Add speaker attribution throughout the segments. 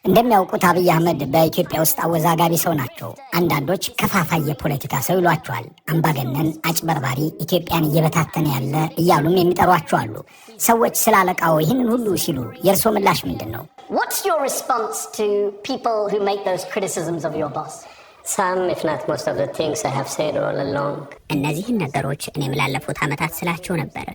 Speaker 1: እንደሚያውቁት አብይ አህመድ በኢትዮጵያ ውስጥ አወዛጋቢ ሰው ናቸው። አንዳንዶች ከፋፋይ የፖለቲካ ሰው ይሏቸዋል። አምባገነን፣ አጭበርባሪ፣ ኢትዮጵያን እየበታተነ ያለ እያሉም የሚጠሯቸው አሉ። ሰዎች ስላለቃው ይህንን ሁሉ ሲሉ የእርሶ ምላሽ ምንድን ነው?
Speaker 2: What's your response to people who make those criticisms of your boss?
Speaker 3: Some, if not most of the things I have said all along.
Speaker 4: እነዚህን ነገሮች እኔም ላለፉት ዓመታት ስላቸው ነበር።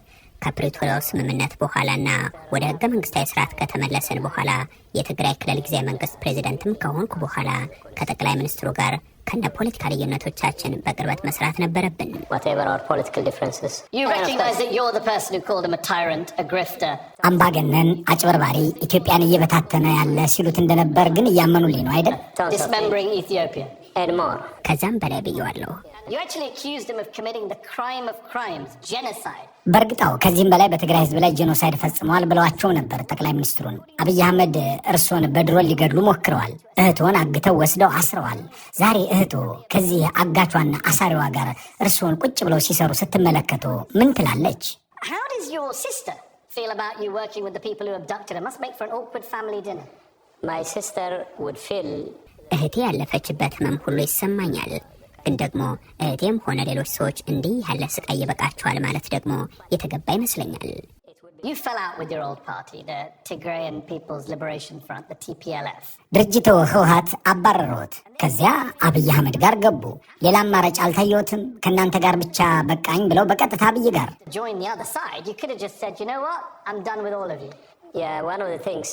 Speaker 4: ከፕሪቶሪያው ስምምነት በኋላና ወደ ህገ መንግስታዊ ስርዓት ከተመለሰን በኋላ የትግራይ ክልል ጊዜያዊ መንግስት ፕሬዝዳንትም ከሆንኩ በኋላ ከጠቅላይ ሚኒስትሩ ጋር ከነ ፖለቲካ ልዩነቶቻችን በቅርበት መስራት ነበረብን።
Speaker 3: Whatever our political differences.
Speaker 2: You recognize that you're the person who called him a tyrant, a grifter.
Speaker 1: አምባገነን፣ አጭበርባሪ፣ ኢትዮጵያን እየበታተነ ያለ ሲሉት እንደነበር ግን እያመኑልኝ ነው አይደል?
Speaker 2: Dismembering Ethiopia.
Speaker 3: And more.
Speaker 4: ከዛም በላይ ብየዋለሁ።
Speaker 2: You actually accused him of committing the crime of crimes, genocide.
Speaker 1: በእርግጣው ከዚህም በላይ በትግራይ ህዝብ ላይ ጄኖሳይድ ፈጽመዋል ብለዋቸው ነበር ጠቅላይ ሚኒስትሩን። አብይ አህመድ እርሶን በድሮን ሊገድሉ ሞክረዋል። እህቶን አግተው ወስደው አስረዋል። ዛሬ እህቶ ከዚህ አጋቿና አሳሪዋ ጋር እርሶን ቁጭ ብለው ሲሰሩ ስትመለከቱ ምን ትላለች?
Speaker 2: How does your sister feel about you working with the people who abducted her? Must make for an awkward family dinner.
Speaker 3: My sister would feel
Speaker 4: እህቴ ያለፈችበት ህመም ሁሉ ይሰማኛል። ግን ደግሞ እህቴም ሆነ ሌሎች ሰዎች እንዲህ ያለ ስቃይ ይበቃቸዋል ማለት ደግሞ የተገባ ይመስለኛል።
Speaker 2: You fell out with your old party, the Tigrayan People's Liberation Front, the TPLF.
Speaker 1: ድርጅቱ ህወሓት አባረሩት። ከዚያ አብይ አህመድ ጋር ገቡ። ሌላ አማራጭ አልታየዎትም? ከእናንተ ጋር ብቻ በቃኝ ብለው በቀጥታ አብይ ጋር
Speaker 2: Join the other side. You could have just said, you know what, I'm done with all of you.
Speaker 3: Yeah, one of the things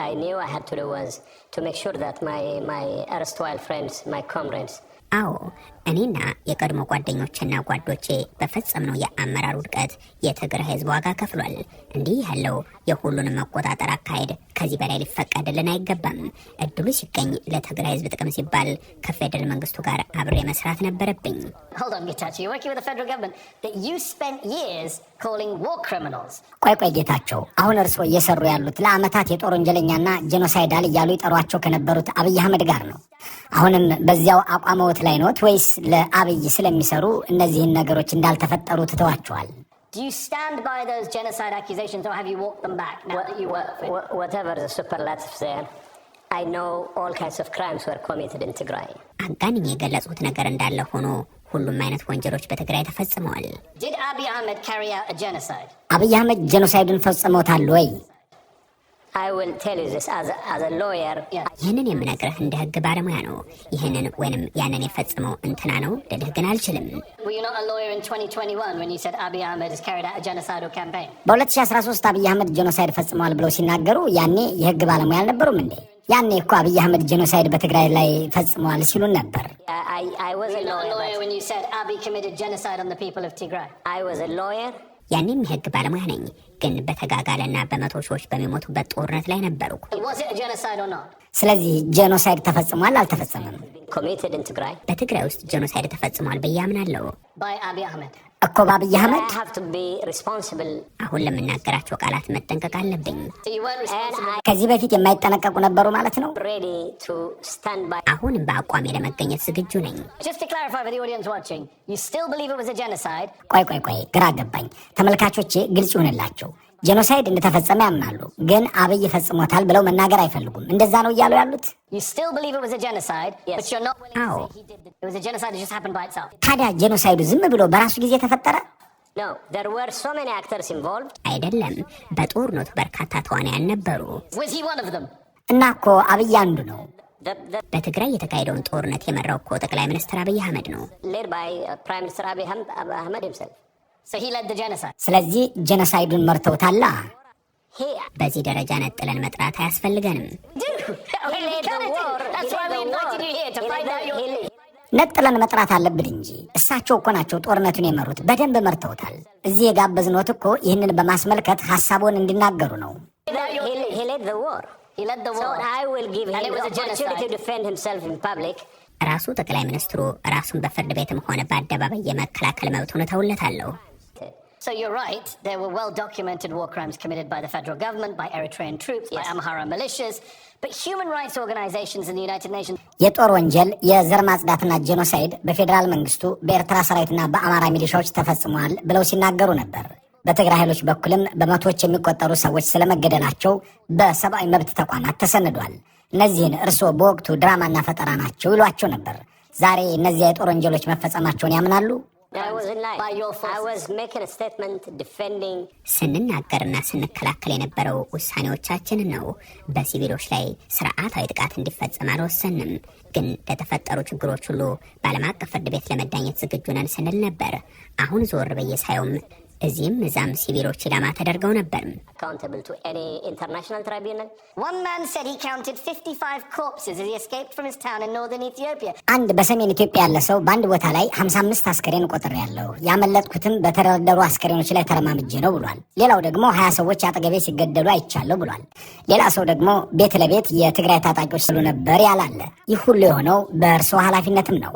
Speaker 3: I knew I had to do was to make sure that my erstwhile friends, my comrades.
Speaker 4: አዎ እኔና የቀድሞ ጓደኞችና ጓዶቼ በፈጸምነው የአመራር ውድቀት የትግራይ ህዝብ ዋጋ ከፍሏል። እንዲህ ያለው የሁሉንም መቆጣጠር አካሄድ ከዚህ በላይ ሊፈቀድልን አይገባም። እድሉ ሲገኝ ለትግራይ ህዝብ ጥቅም ሲባል ከፌደራል መንግስቱ ጋር አብሬ መስራት ነበረብኝ።
Speaker 2: Hold on, Getachew, you're working with the federal government that you spent years calling war criminals.
Speaker 1: ቆይ ጌታቸው፣ አሁን እርሶ እየሰሩ ያሉት ለአመታት የጦር ወንጀለኛና ጄኖሳይዳል እያሉ ይጠሯቸው ከነበሩት አብይ አህመድ ጋር ነው። አሁንም በዚያው አቋመዎት ላይ ኖት ወይስ ለአብይ ስለሚሰሩ እነዚህን ነገሮች እንዳልተፈጠሩ ትተዋቸዋል?
Speaker 2: Do you stand by those genocide accusations or have you walked them back now that you work for it?
Speaker 3: Whatever the superlatives there, I know all kinds of crimes were committed in Tigray.
Speaker 4: አጋንኝ የገለጹት ነገር እንዳለ ሆኖ ሁሉም አይነት ወንጀሎች በትግራይ ተፈጽመዋል።
Speaker 2: Did Abiy Ahmed carry out a genocide?
Speaker 1: አብይ አህመድ ጄኖሳይድን ፈጽመውታል ወይ?
Speaker 3: I will tell you this as a lawyer.
Speaker 4: ይህንን የምነግርህ እንደ ህግ ባለሙያ ነው። ይህንን ወይንም ያንን የፈጽመው እንትና ነው ልልህ ግን አልችልም።
Speaker 2: Were you not a lawyer in 2021 when you said Abiy Ahmed has carried out a genocidal campaign?
Speaker 1: በ2013 አብይ አህመድ ጄኖሳይድ ፈጽመዋል ብለው ሲናገሩ ያኔ የህግ ባለሙያ አልነበሩም እንዴ? ያኔ እኮ አብይ አህመድ ጄኖሳይድ በትግራይ ላይ ፈጽመዋል ሲሉን ነበር።
Speaker 3: I was a lawyer
Speaker 2: when you said Abiy committed genocide on the people of Tigray.
Speaker 3: I was a lawyer.
Speaker 4: ያኔም የህግ ባለሙያ ነኝ፣ ግን በተጋጋለና በመቶ ሺዎች በሚሞቱበት ጦርነት ላይ ነበርኩ።
Speaker 2: Was it a genocide or not?
Speaker 1: ስለዚህ ጄኖሳይድ ተፈጽሟል አልተፈጸመም?
Speaker 3: Committed in Tigray.
Speaker 4: በትግራይ ውስጥ ጄኖሳይድ ተፈጽሟል ብዬ አምናለሁ።
Speaker 2: By Abiy Ahmed.
Speaker 1: እኮ በአብይ አህመድ
Speaker 3: I have to be responsible.
Speaker 4: አሁን ለምናገራቸው ቃላት መጠንቀቅ አለብኝ።
Speaker 2: So you weren't responsible.
Speaker 1: ከዚህ በፊት የማይጠነቀቁ ነበሩ ማለት ነው?
Speaker 3: Ready to stand by.
Speaker 4: አሁንም በአቋሜ ለመገኘት ዝግጁ ነኝ።
Speaker 2: Just to clarify for the audience watching, you still believe it was a genocide?
Speaker 1: ቆይ ግራ ገባኝ። ተመልካቾቼ ግልጽ ይሁንላቸው። ጄኖሳይድ እንደተፈጸመ ያምናሉ፣ ግን አብይ ፈጽሞታል ብለው መናገር አይፈልጉም። እንደዛ ነው እያሉ ያሉት?
Speaker 2: You still believe it was a genocide,
Speaker 3: Yes.
Speaker 2: but you're not willing to
Speaker 4: አዎ።
Speaker 2: say he did it. It was a genocide that just happened by itself.
Speaker 1: ታዲያ ጄኖሳይዱ ዝም ብሎ በራሱ ጊዜ ተፈጠረ?
Speaker 3: No, there were so many actors involved.
Speaker 4: አይደለም፣ በጦርነቱ በርካታ ተዋናያን ነበሩ።
Speaker 2: Was he one of them?
Speaker 1: እና እኮ አብይ አንዱ ነው።
Speaker 4: በትግራይ የተካሄደውን ጦርነት የመራው እኮ ጠቅላይ ሚኒስትር አብይ አህመድ ነው።
Speaker 3: Led by Prime Minister Abiy Ahmed himself.
Speaker 2: So he led the genocide.
Speaker 1: ስለዚህ ጄኖሳይዱን መርተውታላ።
Speaker 3: He
Speaker 4: በዚህ ደረጃ ነጥለን መጥራት አያስፈልገንም።
Speaker 3: led the war.
Speaker 2: That's why we invited you here, to find out your...
Speaker 1: ነጥለን መጥራት አለብን እንጂ እሳቸው እኮ ናቸው ጦርነቱን የመሩት። በደንብ መርተውታል። እዚህ የጋበዝኖት እኮ ይህንን በማስመልከት ሀሳቡን እንዲናገሩ ነው።
Speaker 3: He led the war.
Speaker 2: He led the
Speaker 3: So
Speaker 2: war.
Speaker 3: I will give
Speaker 2: And
Speaker 3: him
Speaker 2: it
Speaker 3: the
Speaker 2: was a
Speaker 3: opportunity
Speaker 2: genocide.
Speaker 3: to defend himself in public.
Speaker 4: ራሱ ጠቅላይ ሚኒስትሩ ራሱን በፍርድ ቤትም ሆነ በአደባባይ የመከላከል መብቱን ተውለታለሁ።
Speaker 2: So you're right, there were well-documented war crimes committed by the federal government, by Eritrean troops, by Amhara militias, but human rights organizations in the United Nations...
Speaker 1: የጦር ወንጀል፣ የዘር ማጽዳትና ጄኖሳይድ በፌዴራል መንግስቱ፣ በኤርትራ ሰራዊትና በአማራ ሚሊሻዎች ተፈጽሟል ብለው ሲናገሩ ነበር። በትግራይ ኃይሎች በኩልም በመቶዎች የሚቆጠሩ ሰዎች ስለመገደላቸው በሰብአዊ መብት ተቋማት ተሰንዷል። እነዚህን እርስዎ በወቅቱ ድራማና ፈጠራ ናቸው ይሏቸው ነበር። ዛሬ እነዚያ የጦር ወንጀሎች መፈጸማቸውን ያምናሉ?
Speaker 4: ስንናገርና ስንከላከል የነበረው ውሳኔዎቻችንን ነው። በሲቪሎች ላይ ስርዓታዊ ጥቃት እንዲፈጸም አልወሰንም። ግን ለተፈጠሩ ችግሮች ሁሉ በዓለም አቀፍ ፍርድ ቤት ለመዳኘት ዝግጁ ነን ስንል ነበር። አሁን ዞር ብዬ ሳየውም እዚህም እዛም ሲቪሎች ኢላማ ተደርገው ነበር።
Speaker 1: አንድ በሰሜን ኢትዮጵያ ያለ ሰው በአንድ ቦታ ላይ 55 አስከሬን ቆጥሬያለሁ፣ ያመለጥኩትም በተደረደሩ አስከሬኖች ላይ ተረማምጄ ነው ብሏል። ሌላው ደግሞ 20 ሰዎች አጠገቤ ሲገደሉ አይቻለሁ ብሏል። ሌላ ሰው ደግሞ ቤት ለቤት የትግራይ ታጣቂዎች ስሉ ነበር ያላለ። ይህ ሁሉ የሆነው በእርስዎ ኃላፊነትም ነው።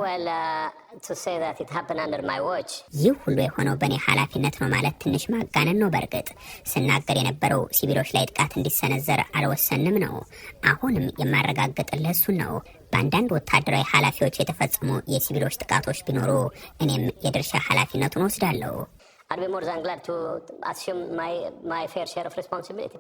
Speaker 4: ይህ ሁሉ የሆነው በእኔ ኃላፊነት ነው ማለት ትንሽ ማጋነን ነው። በእርግጥ ስናገር የነበረው ሲቪሎች ላይ ጥቃት እንዲሰነዘር አልወሰንም ነው። አሁንም የማረጋግጥልህ እሱን ነው። በአንዳንድ ወታደራዊ ኃላፊዎች የተፈጸሙ የሲቪሎች ጥቃቶች ቢኖሩ እኔም የድርሻ ኃላፊነቱን ወስዳለሁ።
Speaker 3: I'd be more than glad to assume my fair share of responsibility.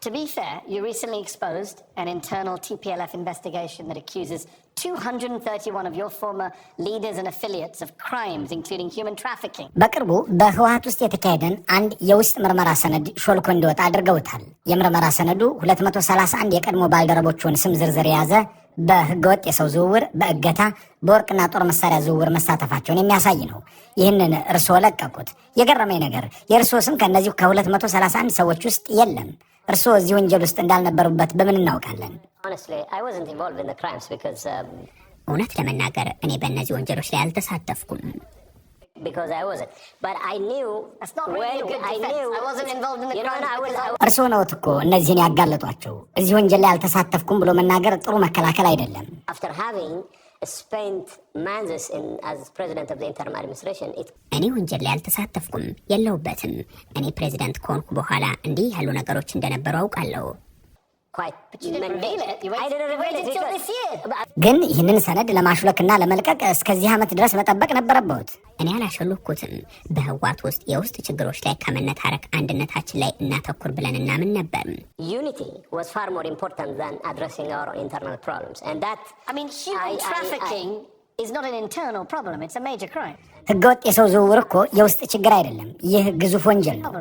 Speaker 2: To be fair, you recently exposed an internal TPLF investigation that accuses 231 of your former leaders and affiliates of crimes, including human trafficking.
Speaker 1: በቅርቡ በህወሓት ውስጥ የተካሄደን አንድ የውስጥ ምርመራ ሰነድ ሾልኮ እንዲወጣ አድርገውታል። የምርመራ ሰነዱ 231 የቀድሞ ባልደረቦችን ስም ዝርዝር የያዘ በህገወጥ የሰው ዝውውር፣ በእገታ፣ በወርቅና ጦር መሳሪያ ዝውውር መሳተፋቸውን የሚያሳይ ነው። ይህንን እርስዎ ለቀቁት። የገረመኝ ነገር የእርስዎ ስም ከእነዚሁ ከ231 ሰዎች ውስጥ የለም። እርስዎ እዚህ ወንጀል ውስጥ እንዳልነበሩበት በምን እናውቃለን?
Speaker 4: እውነት ለመናገር እኔ በእነዚህ ወንጀሎች ላይ አልተሳተፍኩም።
Speaker 1: እርስዎ ነዎት እኮ እነዚህን ያጋለጧቸው። እዚህ ወንጀል ላይ አልተሳተፍኩም ብሎ መናገር ጥሩ መከላከል አይደለም።
Speaker 4: እኔ ወንጀል ላይ አልተሳተፍኩም፣ የለሁበትም። እኔ ፕሬዚደንት ከሆንኩ በኋላ እንዲህ ያሉ ነገሮች እንደነበሩ አውቃለሁ።
Speaker 1: ግን ይህንን ሰነድ ለማሽለክና ለመልቀቅ እስከዚህ ዓመት ድረስ መጠበቅ ነበረበት።
Speaker 4: እኔ አላሸለኩትም። በህወሓት ውስጥ የውስጥ ችግሮች ላይ ከመነታረክ አንድነታችን ላይ እናተኩር ብለን እናምን ነበር።
Speaker 3: Unity was far more important than addressing our internal problems, and that
Speaker 2: human trafficking is not an internal problem, it's a major crime.
Speaker 1: ህገወጥ የሰው ዝውውር እኮ የውስጥ ችግር አይደለም፣ ይህ ግዙፍ ወንጀል ነው።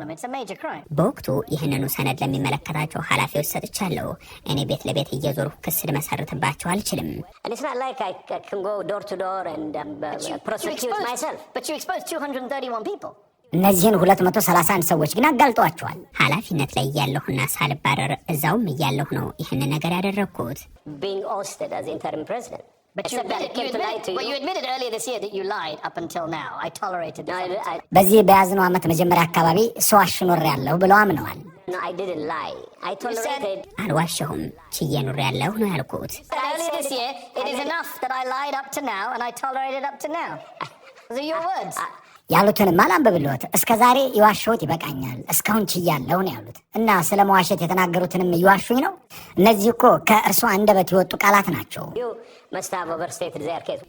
Speaker 4: በወቅቱ ይህንኑ ሰነድ ለሚመለከታቸው ኃላፊዎች ሰጥቻለሁ። እኔ ቤት ለቤት እየዞርኩ ክስ ልመሰርትባቸው አልችልም።
Speaker 1: እነዚህን 231 ሰዎች ግን አጋልጧቸዋል።
Speaker 4: ኃላፊነት ላይ እያለሁና ሳልባረር እዛውም እያለሁ ነው ይህንን ነገር ያደረግኩት።
Speaker 1: በዚህ በያዝነው ዓመት መጀመሪያ አካባቢ ሰው አሽኖሬያለሁ ብለው አምነዋል።
Speaker 4: አልዋሸሁም፣ ችዬ ኖሬያለሁ ነው ያልኩት።
Speaker 1: ያሉትንም አላንብብልዎት። እስከ ዛሬ የዋሸሁት ይበቃኛል፣ እስካሁን ችያለሁ ነው ያሉት። እና ስለ መዋሸት የተናገሩትንም እየዋሹኝ ነው። እነዚህ እኮ ከእርስዎ አንደበት የወጡ ቃላት ናቸው።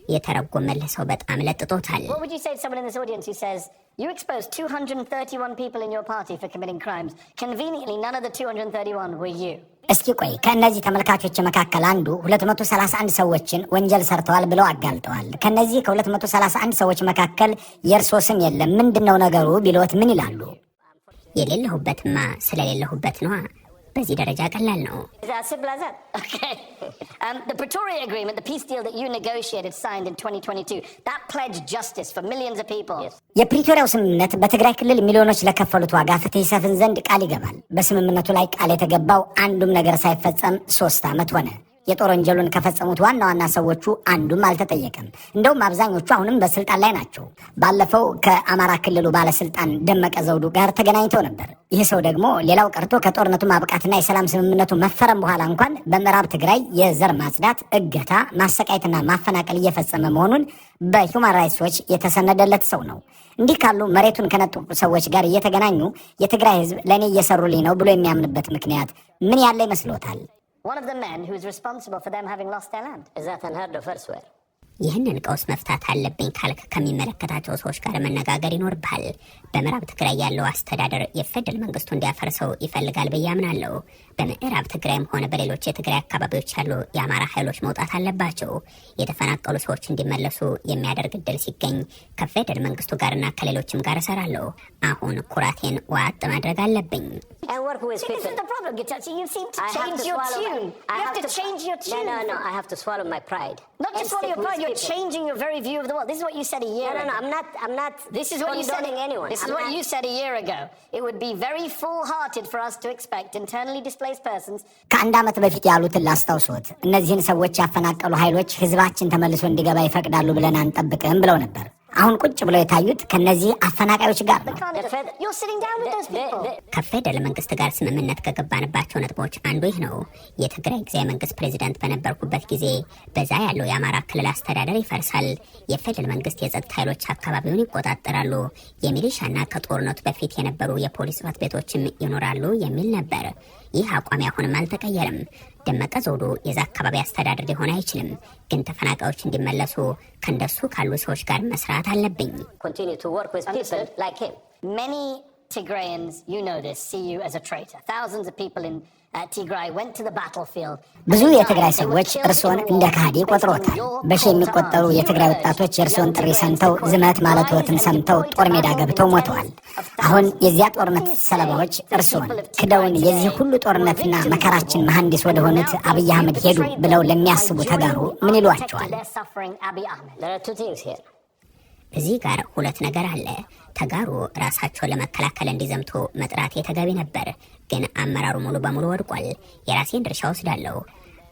Speaker 4: የተረጎመልህ ሰው በጣም ለጥጦታል።
Speaker 2: You exposed 231 people in your party for committing crimes. Conveniently, none of the 231 were you.
Speaker 1: እስኪ ቆይ ከእነዚህ ተመልካቾች መካከል አንዱ 231 ሰዎችን ወንጀል ሰርተዋል ብለው አጋልጠዋል። ከነዚህ ከ231 ሰዎች መካከል የእርስዎ ስም የለም። ምንድነው ነገሩ ቢሎት ምን ይላሉ?
Speaker 4: የሌለሁበትማ ስለሌለሁበት ነዋ። በዚህ ደረጃ ቀላል ነው።
Speaker 2: The Pretoria Agreement, the peace deal that you negotiated, signed in 2022, that pledged justice for millions of people.
Speaker 1: የፕሪቶሪያው ስምምነት በትግራይ ክልል ሚሊዮኖች ለከፈሉት ዋጋ ፍትህ ይሰፍን ዘንድ ቃል ይገባል። በስምምነቱ ላይ ቃል የተገባው አንዱም ነገር ሳይፈጸም 3 ዓመት ሆነ። የጦር ወንጀሉን ከፈጸሙት ዋና ዋና ሰዎቹ አንዱም አልተጠየቀም። እንደውም አብዛኞቹ አሁንም በስልጣን ላይ ናቸው። ባለፈው ከአማራ ክልሉ ባለስልጣን ደመቀ ዘውዱ ጋር ተገናኝተው ነበር። ይህ ሰው ደግሞ ሌላው ቀርቶ ከጦርነቱ ማብቃትና የሰላም ስምምነቱ መፈረም በኋላ እንኳን በምዕራብ ትግራይ የዘር ማጽዳት፣ እገታ፣ ማሰቃየትና ማፈናቀል እየፈጸመ መሆኑን በሂውማን ራይትስ ዎች የተሰነደለት ሰው ነው። እንዲህ ካሉ መሬቱን ከነጠቁ ሰዎች ጋር እየተገናኙ የትግራይ ህዝብ ለእኔ እየሰሩልኝ ነው ብሎ የሚያምንበት ምክንያት ምን ያለ ይመስሎታል?
Speaker 2: One of the men who's responsible for them having lost their land.
Speaker 3: Is that unheard of elsewhere?
Speaker 4: ይህንን ቀውስ መፍታት አለብኝ ካልክ ከሚመለከታቸው ሰዎች ጋር መነጋገር ይኖርብሃል። በምዕራብ ትግራይ ያለው አስተዳደር የፌደራል መንግስቱ እንዲያፈርሰው ይፈልጋል ብዬ አምናለሁ። በምዕራብ ትግራይም ሆነ በሌሎች የትግራይ አካባቢዎች ያሉ የአማራ ኃይሎች መውጣት አለባቸው። የተፈናቀሉ ሰዎች እንዲመለሱ የሚያደርግ እድል ሲገኝ ከፌደራል መንግስቱ ጋርና ከሌሎችም ጋር እሰራለሁ። አሁን ኩራቴን ዋጥ ማድረግ አለብኝ።
Speaker 3: And work with
Speaker 2: See,
Speaker 3: people.
Speaker 2: this is the problem, Getachew. You seem to
Speaker 3: I have
Speaker 2: change
Speaker 3: to
Speaker 2: your
Speaker 3: swallow
Speaker 2: tune.
Speaker 3: I
Speaker 2: You have
Speaker 3: have
Speaker 2: to change your tune.
Speaker 3: No. I have to swallow my pride.
Speaker 2: Not just swallow your pride. You're changing your very view of the world. This is what you said a year ago.
Speaker 3: No. I'm not.
Speaker 2: This is what you said.
Speaker 3: Anyone.
Speaker 2: This is what you said a year ago. It would be very foolhardy for us to expect internally displaced persons.
Speaker 1: ከአንድ ዓመት በፊት ያሉትን ላስታውሶት። እነዚህን ሰዎች ያፈናቀሉ ኃይሎች ህዝባችን ተመልሶ እንዲገባ ይፈቅዳሉ ብለን አንጠብቅም ብለው ነበር። አሁን ቁጭ ብለው የታዩት ከነዚህ አፈናቃዮች ጋር ነው።
Speaker 2: You're sitting down with those people.
Speaker 4: ከፌደራል መንግስት ጋር ስምምነት ከገባንባቸው ነጥቦች አንዱ ይህ ነው። የትግራይ ጊዜያዊ መንግስት ፕሬዚዳንት በነበርኩበት ጊዜ በዛ ያለው የአማራ ክልል አስተዳደር ይፈርሳል፣ የፌደራል መንግስት የጸጥታ ኃይሎች አካባቢውን ይቆጣጠራሉ፣ የሚሊሻና ከጦርነቱ በፊት የነበሩ የፖሊስ ጽሕፈት ቤቶችም ይኖራሉ የሚል ነበር። ይህ አቋም አሁንም አልተቀየረም። ደመቀ ዘውዱ የዛ አካባቢ አስተዳደር ሊሆን አይችልም፣ ግን ተፈናቃዮች እንዲመለሱ ከእንደሱ ካሉ ሰዎች ጋር መስራት አለብኝ።
Speaker 3: Continue to work with people like him.
Speaker 2: Many Tigrayans, you know this, see you as a traitor. Thousands of people in Tigray went to the battlefield.
Speaker 1: ብዙ የትግራይ ሰዎች እርሶን እንደ ካህዲ ቆጥሮታል። በሺ የሚቆጠሩ የትግራይ ወጣቶች የእርሶን ጥሪ ሰምተው ዝመት ማለትዎትን ሰምተው ጦር ሜዳ ገብተው ሞተዋል። አሁን የዚያ ጦርነት ሰለባዎች እርሶን ክደውን የዚህ ሁሉ ጦርነትና መከራችን መሐንዲስ ወደ ሆኑት አብይ አህመድ ሄዱ ብለው ለሚያስቡ ተጋሩ ምን ይሏቸዋል?
Speaker 2: They're suffering Abiy Ahmed.
Speaker 3: There are two things here.
Speaker 4: እዚህ ጋር ሁለት ነገር አለ። ተጋሩ ራሳቸውን ለመከላከል እንዲዘምቱ መጥራት የተገቢ ነበር፣ ግን አመራሩ ሙሉ በሙሉ ወድቋል። የራሴን ድርሻ ወስዳለሁ።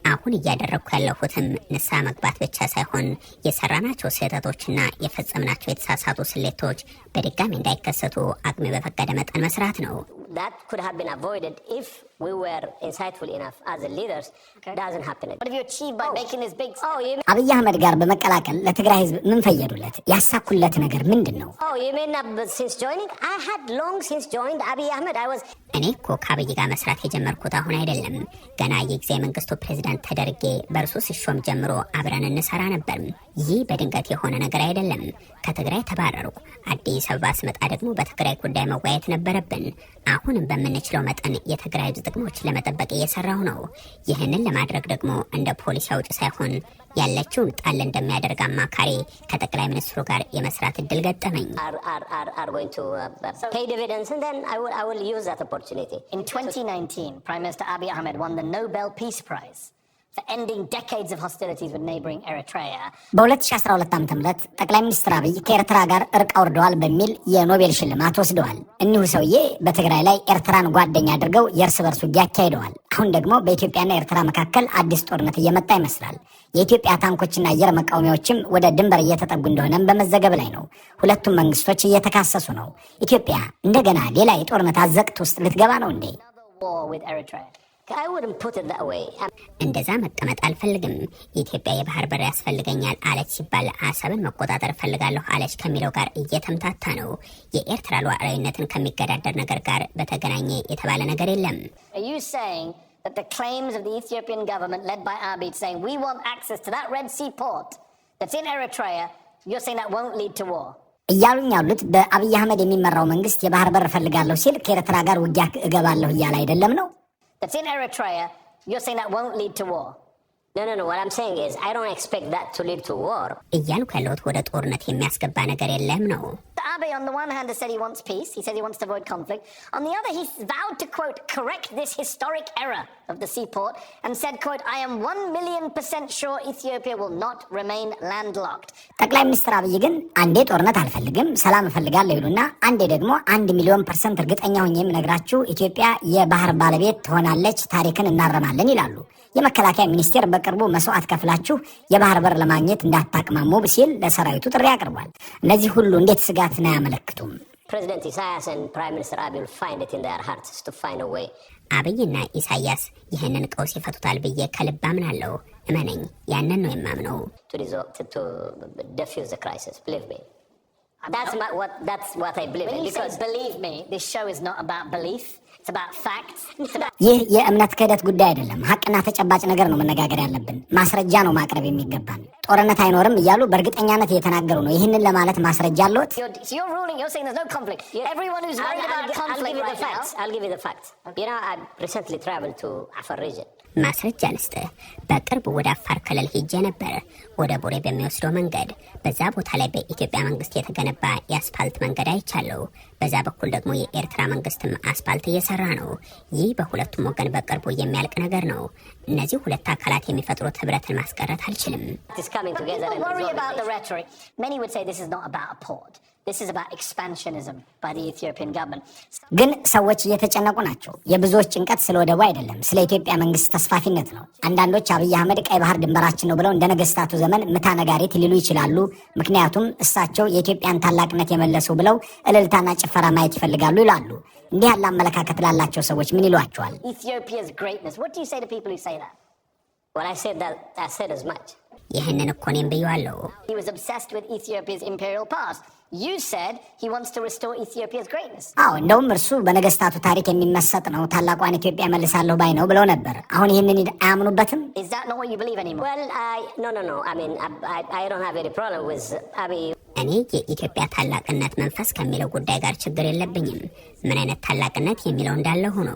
Speaker 4: አሁን እያደረግኩ ያለሁትም ንስሐ መግባት ብቻ ሳይሆን የሰራናቸው ስህተቶችና የፈጸምናቸው የተሳሳቱ ስሌቶች በድጋሚ እንዳይከሰቱ አቅሜ በፈቀደ መጠን መስራት ነው።
Speaker 3: That could have been avoided if we were insightful enough as the leaders. Doesn't happen.
Speaker 2: What have you achieved by making this big step?
Speaker 1: አብይ አህመድ ጋር በመቀላቀል ለትግራይ ህዝብ ምን ፈየዱለት? ያሳኩለት ነገር ምንድን ነው?
Speaker 3: You mean since joining? I had long since joined Abiy Ahmed.
Speaker 4: እኔ እኮ ከአብይ ጋር መስራት የጀመርኩት አሁን አይደለም። ገና የጊዜያዊ መንግስቱ ፕሬዚዳንት ተደርጌ በእርሱ ሲሾም ጀምሮ አብረን እንሰራ ነበር። ይህ በድንገት የሆነ ነገር አይደለም። ከትግራይ ተባረርኩ። አዲስ አበባ ስመጣ ደግሞ በትግራይ ጉዳይ መወያየት ነበረብን። አሁንም በምንችለው መጠን የትግራይ ህዝብ ጥቅሞች ለመጠበቅ እየሰራሁ ነው። ይህንን ለማድረግ ደግሞ እንደ ፖሊሲ አውጭ ሳይሆን ያለችውን ጣል እንደሚያደርግ አማካሪ ከጠቅላይ ሚኒስትሩ ጋር የመስራት እድል ገጠመኝ።
Speaker 3: Are going to pay dividends, and then I will use that opportunity.
Speaker 2: In 2019, Prime Minister Abiy Ahmed won the Nobel Peace Prize for ending decades of hostilities with neighboring Eritrea.
Speaker 1: በ2012 ዓ.ም ጠቅላይ ሚኒስትር አብይ ከኤርትራ ጋር እርቅ አውርደዋል በሚል የኖቤል ሽልማት ወስደዋል። እኒሁ ሰውዬ በትግራይ ላይ ኤርትራን ጓደኛ አድርገው የእርስ በርስ ውጊያ አካሂደዋል። አሁን ደግሞ በኢትዮጵያና ኤርትራ መካከል አዲስ ጦርነት እየመጣ ይመስላል። የኢትዮጵያ ታንኮችና አየር መቃወሚያዎችም ወደ ድንበር እየተጠጉ እንደሆነም በመዘገብ ላይ ነው። ሁለቱም መንግስቶች እየተካሰሱ ነው። ኢትዮጵያ እንደገና ሌላ የጦርነት አዘቅት ውስጥ ልትገባ ነው እንዴ?
Speaker 2: War with Eritrea.
Speaker 3: I wouldn't put it that way.
Speaker 4: እንደዛ መቀመጥ አልፈልግም። ኢትዮጵያ የባህር በር ያስፈልገኛል አለች ሲባል አሰብን መቆጣጠር ፈልጋለሁ አለች ከሚለው ጋር እየተምታታ ነው። የኤርትራ ሉዓላዊነትን ከሚገዳደር ነገር ጋር በተገናኘ የተባለ ነገር የለም።
Speaker 2: Are you saying that the claims of the Ethiopian government led by Abiy saying we want access to that Red Sea port that's in Eritrea, you're saying that won't lead to war?
Speaker 1: እያሉኝ ያሉት በአብይ አህመድ የሚመራው መንግስት የባህር በር ፈልጋለሁ ሲል ከኤርትራ ጋር ውጊያ እገባለሁ እያለ አይደለም ነው?
Speaker 2: That's in Eritrea, you're saying that won't lead to war?
Speaker 3: No. What I'm saying is I don't expect that to lead to war.
Speaker 4: እያልኩ ያለሁት ወደ ጦርነት የሚያስገባ ነገር የለም ነው።
Speaker 2: Abiy on the one hand has said he wants peace. He says he wants to avoid conflict. On the other, he's vowed to, quote, correct this historic error of the seaport and said, quote, I am 1,000,000% sure Ethiopia will not remain landlocked.
Speaker 1: ጠቅላይ ሚኒስትር አብይ ግን አንዴ ጦርነት አልፈልግም ሰላም እፈልጋለሁ ይሉና አንዴ ደግሞ 1,000,000% እርግጠኛ ሆኜ የምነግራችሁ ኢትዮጵያ የባህር ባለቤት ትሆናለች፣ ታሪክን እናረማለን ይላሉ። የመከላከያ ሚኒስቴር በቅርቡ መስዋዕት ከፍላችሁ የባህር በር ለማግኘት እንዳታቅማሙ ሲል ለሰራዊቱ ጥሪ አቅርቧል። እነዚህ ሁሉ እንዴት ስጋትን አያመለክቱም?
Speaker 3: President Isaias and Prime Minister Abiy will find it in their hearts to find a way.
Speaker 4: አብይና ኢሳያስ ይህንን ቀውስ ይፈቱታል ብዬ ከልብ አምናለሁ። እመነኝ፣ ያንን ነው የማምነው።
Speaker 3: To defuse the crisis, believe me. That's what I believe.
Speaker 2: When you say believe me, this show is not about belief. It's about facts.
Speaker 1: ይህ የእምነት ክህደት ጉዳይ አይደለም። ሀቅና ተጨባጭ ነገር ነው መነጋገር ያለብን። ማስረጃ ነው ማቅረብ የሚገባን። ጦርነት አይኖርም እያሉ በእርግጠኛነት እየተናገሩ ነው። ይህንን ለማለት ማስረጃ አለዎት?
Speaker 2: So you're ruling, you're saying there's no conflict. Everyone who's worried about conflict right now.
Speaker 3: I'll give you the facts. You know, I recently traveled to Afar region.
Speaker 4: ማስረጃ ልስጥህ። በቅርብ ወደ አፋር ክልል ሄጄ ነበር፣ ወደ ቡሬ በሚወስደው መንገድ። በዛ ቦታ ላይ በኢትዮጵያ መንግስት የተገነባ የአስፓልት መንገድ አይቻለሁ። በዛ በኩል ደግሞ የኤርትራ መንግስትም አስፓልት እየሰራ ነው። ይህ በሁለቱም ወገን በቅርቡ የሚያልቅ ነገር ነው። እነዚህ ሁለት አካላት የሚፈጥሩት ህብረትን ማስቀረት አልችልም።
Speaker 2: People worry about the rhetoric. Many would say this is not about a port. This is about expansionism by the Ethiopian government.
Speaker 1: ግን ሰዎች እየተጨነቁ ናቸው። የብዙዎች ጭንቀት ስለ ወደቡ አይደለም፣ ስለ ኢትዮጵያ መንግስት ተስፋፊነት ነው። አንዳንዶች አብይ አህመድ ቀይ ባህር ድንበራችን ነው ብለው እንደ ነገስታቱ ዘመን ምታ ነጋሪት ሊሉ ይችላሉ። ምክንያቱም እሳቸው የኢትዮጵያን ታላቅነት የመለሱ ብለው እልልታና ጭፈራ ማየት ይፈልጋሉ ይላሉ። እንዲህ ያለ አመለካከት ላላቸው ሰዎች ምን ይሏቸዋል?
Speaker 2: Ethiopia's greatness. What do you say to people who say that?
Speaker 3: Well, I said as much.
Speaker 4: ይህንን እኮ እኔም ብየዋለሁ።
Speaker 2: He was obsessed with Ethiopia's imperial past. You said he wants to restore Ethiopia's greatness.
Speaker 1: አዎ እንደውም እርሱ በነገስታቱ ታሪክ የሚመሰጥ ነው፣ ታላቋን ኢትዮጵያ መልሳለሁ ባይ ነው ብለው ነበር። አሁን ይህንን አያምኑበትም?
Speaker 2: Is that not what you believe anymore?
Speaker 3: Well, no. I mean, I don't have any problem with Abiy.
Speaker 4: እኔ የኢትዮጵያ ታላቅነት መንፈስ ከሚለው ጉዳይ ጋር ችግር የለብኝም። ምን አይነት ታላቅነት የሚለው እንዳለ ሆኖ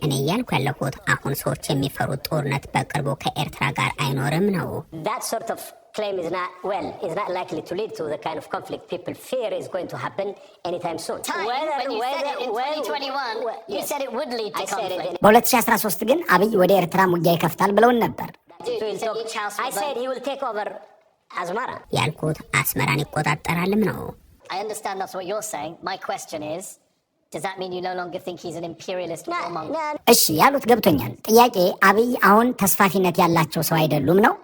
Speaker 4: እኔ እያልኩ ያለሁት አሁን ሰዎች የሚፈሩት ጦርነት በቅርቡ ከኤርትራ ጋር አይኖርም ነው።
Speaker 3: That sort of claim is not likely to lead to the kind of conflict people fear is going to happen anytime soon.
Speaker 2: When you said it in 2021, you said it would lead to conflict.
Speaker 1: በ2013 ግን አብይ ወደ ኤርትራ ውጊያ ይከፍታል ብለውን ነበር።
Speaker 3: I said he will take over Asmara.
Speaker 4: ያልኩት አስመራን ይቆጣጠራልም ነው።
Speaker 2: I understand that's what you're saying. My question is, does that mean you no longer think he's an imperialist warmonger?
Speaker 3: No.
Speaker 1: እሺ ያሉት ገብቶኛል። ጥያቄ አብይ አሁን ተስፋፊነት ያላቸው ሰው አይደሉም ነው?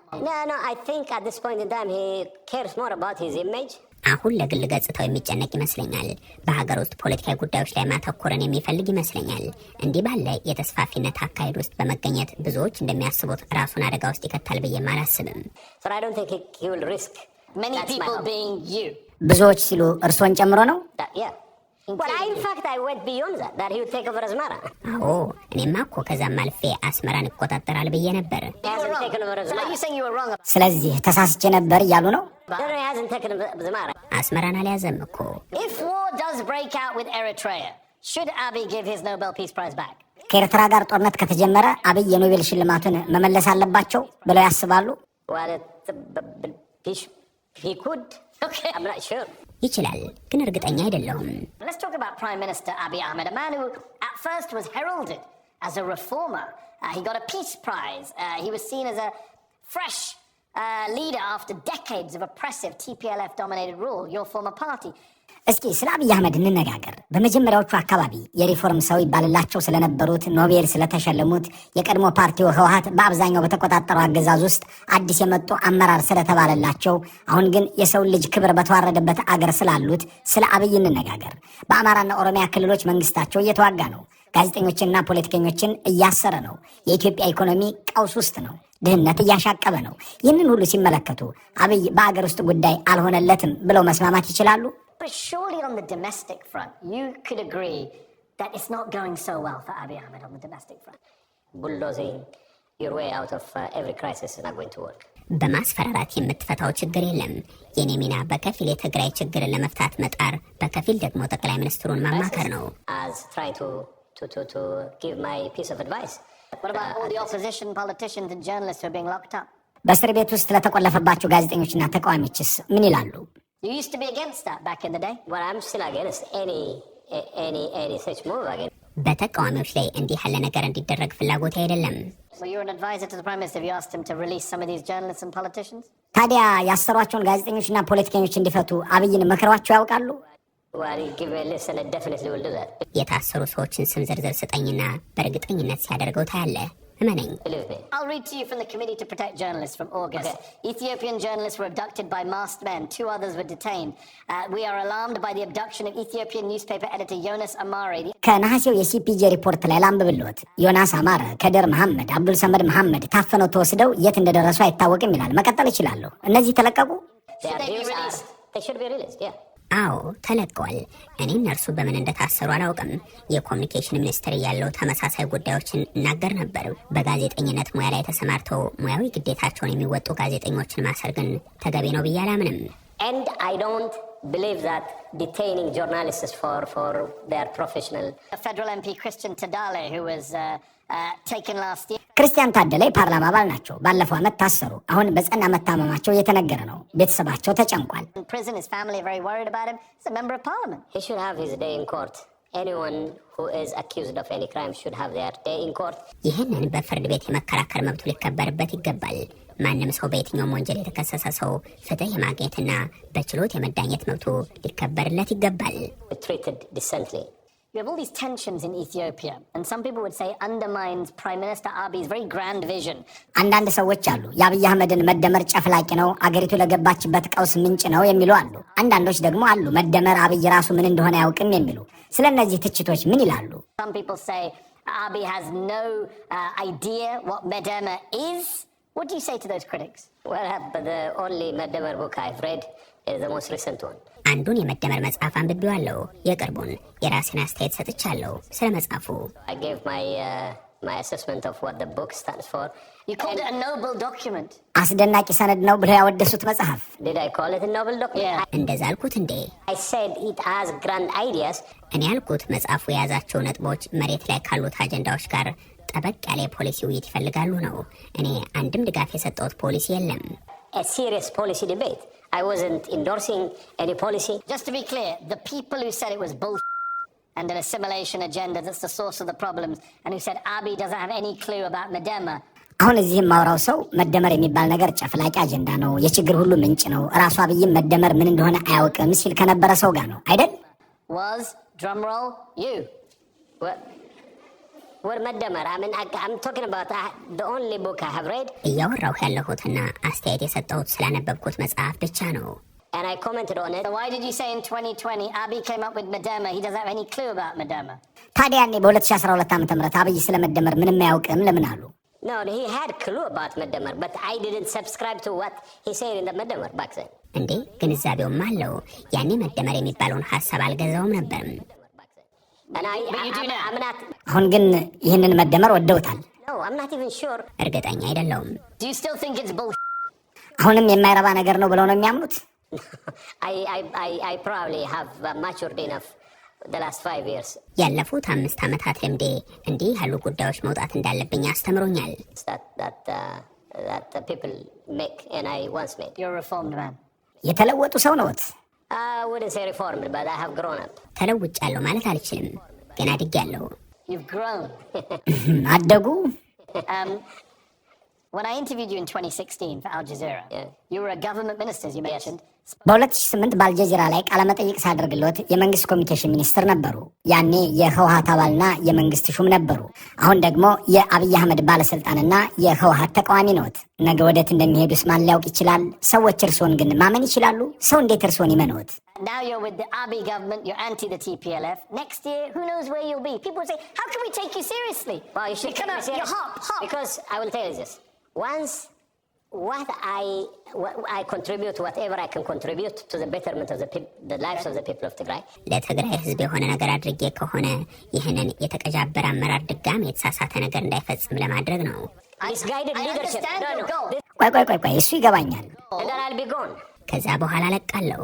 Speaker 3: No, I think at this point in time he cares more about his image.
Speaker 4: አሁን ለግል ገጽታው የሚጨነቅ ይመስለኛል። በሀገር ውስጥ ፖለቲካዊ ጉዳዮች ላይ ማተኮርን የሚፈልግ ይመስለኛል። እንዲህ ባለ የተስፋፊነት አካሄድ ውስጥ በመገኘት ብዙዎች እንደሚያስቡት ራሱን አደጋ ውስጥ ይከታል ብዬም አላስብም።
Speaker 3: So I don't think he will risk
Speaker 2: Many
Speaker 3: That's my
Speaker 2: people
Speaker 3: hope.
Speaker 2: being you.
Speaker 1: ብዙዎች ሲሉ እርሶን ጨምሮ ነው?
Speaker 3: that. Yeah. But in fact I went beyond that he would take over Asmara.
Speaker 4: አዎ እኔማ እኮ ከዛም አልፌ አስመራን ይቆጣጠራል ብዬ ነበር።
Speaker 3: He hasn't taken over
Speaker 2: So are
Speaker 3: Asmara.
Speaker 2: you saying you were wrong about
Speaker 1: ስለዚህ ተሳስቼ ነበር እያሉ ነው?
Speaker 3: No, he hasn't taken over Asmara.
Speaker 4: አስመራን አልያዘም እኮ።
Speaker 2: If war does break out with Eritrea, should Abiy give his Nobel Peace Prize back?
Speaker 1: ከኤርትራ ጋር ጦርነት ከተጀመረ አብይ የኖቤል ሽልማቱን መመለስ አለባቸው ብለው ያስባሉ?
Speaker 3: Well, he could.
Speaker 2: Okay.
Speaker 3: I'm not sure.
Speaker 4: ይችላል፣ ግን እርግጠኛ አይደለሁም።
Speaker 2: Let's talk about Prime Minister Abiy Ahmed, a man who at first was heralded as a reformer. He got a peace prize. He was seen as a fresh leader after decades of oppressive TPLF-dominated rule, your former party.
Speaker 1: እስኪ ስለ አብይ አህመድ እንነጋገር። በመጀመሪያዎቹ አካባቢ የሪፎርም ሰው ይባልላቸው ስለነበሩት ኖቤል ስለተሸለሙት የቀድሞ ፓርቲው ህወሓት በአብዛኛው በተቆጣጠረው አገዛዝ ውስጥ አዲስ የመጡ አመራር ስለተባለላቸው፣ አሁን ግን የሰው ልጅ ክብር በተዋረደበት አገር ስላሉት ስለ አብይ እንነጋገር። በአማራና ኦሮሚያ ክልሎች መንግስታቸው እየተዋጋ ነው። ጋዜጠኞችንና ፖለቲከኞችን እያሰረ ነው። የኢትዮጵያ ኢኮኖሚ ቀውስ ውስጥ ነው። ድህነት እያሻቀበ ነው። ይህንን ሁሉ ሲመለከቱ አብይ በአገር ውስጥ ጉዳይ አልሆነለትም ብለው መስማማት ይችላሉ?
Speaker 2: But surely on the domestic front, you could agree that it's not going so well for Abiy Ahmed on the domestic front.
Speaker 3: Bulldozing your way out of every crisis is not going to work.
Speaker 4: በማስፈራራት የምትፈታው ችግር የለም። የኔ ሚና በከፊል የትግራይ ችግርን ለመፍታት መጣር፣ በከፊል ደግሞ ጠቅላይ ሚኒስትሩን ማማከር ነው።
Speaker 3: As trying to give my piece of advice.
Speaker 2: What about all the opposition politicians and journalists who are being locked up?
Speaker 1: በእስር ቤት ውስጥ ለተቆለፈባቸው ጋዜጠኞችና ተቃዋሚዎችስ ምን ይላሉ?
Speaker 2: You used to be against that back in the day.
Speaker 3: Well, I'm still against any such move again.
Speaker 4: በተቃዋሚዎች ላይ እንዲህ ያለ ነገር እንዲደረግ ፍላጎት አይደለም።
Speaker 2: So you're an advisor to the Prime Minister. Have you asked him to release some of these journalists and politicians?
Speaker 1: ታዲያ ያሰሯቸውን ጋዜጠኞችና ፖለቲከኞች እንዲፈቱ አብይን መክረዋቸው ያውቃሉ?
Speaker 3: Well, give me a list and I definitely will do that.
Speaker 4: የታሰሩ ሰዎችን ስም ዝርዝር ስጠኝና በእርግጠኝነት ሲያደርገው ታያለህ። እመነኝ።
Speaker 3: Believe me.
Speaker 2: I'll read to you from the Committee to Protect Journalists from August.
Speaker 3: Okay.
Speaker 2: Ethiopian journalists were abducted by masked men. 2 others were detained. We are alarmed by the abduction of Ethiopian newspaper editor Jonas Amare.
Speaker 1: ከነሐሴው የሲፒጄ ሪፖርት ላይ ላንብብልዎት። ዮናስ አማረ፣ ከደር መሐመድ፣ አብዱል ሰመድ መሐመድ ታፈነው ተወስደው የት እንደደረሱ አይታወቅም ይላል። መቀጠል ይችላሉ። እነዚህ ተለቀቁ?
Speaker 2: Should they be released?
Speaker 3: They should be released, yeah.
Speaker 4: አዎ ተለቀዋል። እኔ እነርሱ በምን እንደታሰሩ አላውቅም። የኮሚኒኬሽን ሚኒስትር ያለው ተመሳሳይ ጉዳዮችን እናገር ነበር። በጋዜጠኝነት ሙያ ላይ ተሰማርተው ሙያዊ ግዴታቸውን የሚወጡ ጋዜጠኞችን ማሰር ግን ተገቢ ነው ብዬ አላምንም።
Speaker 3: And I don't believe that detaining journalists for their professional.
Speaker 2: A federal MP, Christian Tadale, who was taken last year.
Speaker 1: ክርስቲያን ታደለ የፓርላማ አባል ናቸው። ባለፈው ዓመት ታሰሩ። አሁን በጸና መታመማቸው እየተነገረ ነው። ቤተሰባቸው ተጨንቋል።
Speaker 2: In prison, his family are very worried about him. He's a member of parliament.
Speaker 3: He should have his day in court. Anyone who is accused of any crime should have their day in court.
Speaker 4: ይህንን በፍርድ ቤት የመከራከር መብቱ ሊከበርበት ይገባል። ማንም ሰው በየትኛውም ወንጀል የተከሰሰ ሰው ፍትህ የማግኘትና በችሎት የመዳኘት መብቱ ሊከበርለት ይገባል።
Speaker 3: Treated decently.
Speaker 2: You have all these tensions in Ethiopia, and some people would say undermines Prime Minister Abiy's very grand vision.
Speaker 1: አንዳንድ ሰዎች አሉ የአብይ አህመድን መደመር ጨፍላቂ ነው፣ አገሪቱ ለገባችበት ቀውስ ምንጭ ነው የሚሉ አሉ። አንዳንዶች ደግሞ አሉ መደመር አብይ ራሱ ምን እንደሆነ አያውቅም የሚሉ። ስለ እነዚህ ትችቶች ምን ይላሉ?
Speaker 2: Some people say Abiy has no idea what Medema is. What do you say to those critics?
Speaker 3: Well, but the only Medemar book I've read is the most recent one.
Speaker 4: አንዱን የመደመር መጽሐፍ አንብቤዋለሁ። የቅርቡን የራሴን አስተያየት ሰጥቻለሁ ስለ መጽሐፉ።
Speaker 3: I gave my assessment of what the book stands for.
Speaker 2: You called it a noble document.
Speaker 1: አስደናቂ ሰነድ ነው ብለው ያወደሱት መጽሐፍ።
Speaker 3: Did I call it a novel document?
Speaker 2: Yeah.
Speaker 4: እንደዛ አልኩት እንዴ?
Speaker 3: I said it has grand ideas.
Speaker 4: እኔ ያልኩት መጽሐፉ የያዛቸው ነጥቦች መሬት ላይ ካሉት አጀንዳዎች ጋር ጠበቅ ያለ ፖሊሲ ውይይት ይፈልጋሉ ነው። እኔ አንድም ድጋፍ የሰጠሁት ፖሊሲ የለም።
Speaker 3: A serious policy debate. I wasn't endorsing any policy.
Speaker 2: Just to be clear, the people who said it was bullshit and an assimilation agenda that's the source of the problems, and who said Abiy doesn't have any clue about Medema.
Speaker 1: አሁን እዚህም ማውራው ሰው መደመር የሚባል ነገር ጨፍላቂ አጀንዳ ነው፣ የችግር ሁሉ ምንጭ ነው፣ ራሱ አብይም መደመር ምን እንደሆነ አያውቅም ሲል ከነበረ ሰው ጋር ነው አይደል?
Speaker 2: Was, drumroll, you.
Speaker 3: What Medemar? I mean, I'm talking about the only book I have read.
Speaker 4: እያወራሁ ያለሁትና አስተያየት የሰጠሁት ስላነበብኩት መጽሐፍ ብቻ ነው።
Speaker 3: And I commented on it.
Speaker 2: So why did you say in 2020 Abiy came up with Medema? He doesn't have any clue about Medema.
Speaker 1: ታዲያ እኔ በ2012 ዓ.ም አብይ ስለመደመር ምንም አያውቅም ለምን አሉ?
Speaker 3: No, he had clue about Medemar, but I didn't subscribe to what he said in the Medemar back then.
Speaker 4: እንዴ ግንዛቤውም አለው። ያኔ መደመር የሚባለውን ሐሳብ አልገዛውም ነበርም።
Speaker 3: And I'm not.
Speaker 1: አሁን ግን ይህንን መደመር ወደውታል።
Speaker 3: No, I'm not even sure.
Speaker 4: እርግጠኛ አይደለሁም።
Speaker 2: Do you still think it's bullshit?
Speaker 1: አሁንም የማይረባ ነገር ነው ብለው ነው የሚያምኑት?
Speaker 3: I probably have matured enough the last 5 years.
Speaker 4: ያለፉት 5 ዓመታት ልምዴ እንዲህ ያሉ ጉዳዮች መውጣት እንዳለብኝ አስተምሮኛል።
Speaker 3: That the people make and I once made.
Speaker 2: You're a reformed man.
Speaker 1: የተለወጡ ሰው ነዎት?
Speaker 3: I wouldn't say reformed, but I have grown up.
Speaker 4: ተለውጫለሁ ማለት አልችልም፣ ግን አድጌያለሁ።
Speaker 2: You've grown.
Speaker 1: አደጉ?
Speaker 2: When I interviewed you in 2016 for Al Jazeera,
Speaker 3: Yeah.
Speaker 2: you were a government minister, as you mentioned.
Speaker 1: በ2008 በአልጀዚራ ላይ ቃለመጠይቅ ሳደርግሎት የመንግስት ኮሚኒኬሽን ሚኒስትር ነበሩ። ያኔ የህወሓት አባልና የመንግስት ሹም ነበሩ። አሁን ደግሞ የአብይ አህመድ ባለስልጣንና የህወሓት ተቃዋሚ ነዎት። ነገ ወዴት እንደሚሄዱስ ማን ሊያውቅ ይችላል? ሰዎች እርስዎን ግን ማመን ይችላሉ? ሰው እንዴት እርስዎን ይመንዎት?
Speaker 2: Now you're with the Abiy government, you're anti the TPLF. Next year, who knows where you'll be? People say, how can we take you seriously?
Speaker 3: Well, you should take me seriously.
Speaker 2: You're hop.
Speaker 3: Because I will tell you this. Once what I contribute, whatever I can contribute to the betterment of the lives of the people of Tigray.
Speaker 4: ለትግራይ ህዝብ የሆነ ነገር አድርጌ ከሆነ ይህንን የተቀጃበረ አመራር ድጋሚ የተሳሳተ ነገር እንዳይፈጽም ለማድረግ ነው።
Speaker 3: Misguided
Speaker 2: I
Speaker 3: leadership.
Speaker 2: understand your goal.
Speaker 1: ቆይ እሱ ይገባኛል።
Speaker 3: And then I'll be gone.
Speaker 4: ከዛ በኋላ ለቃለሁ።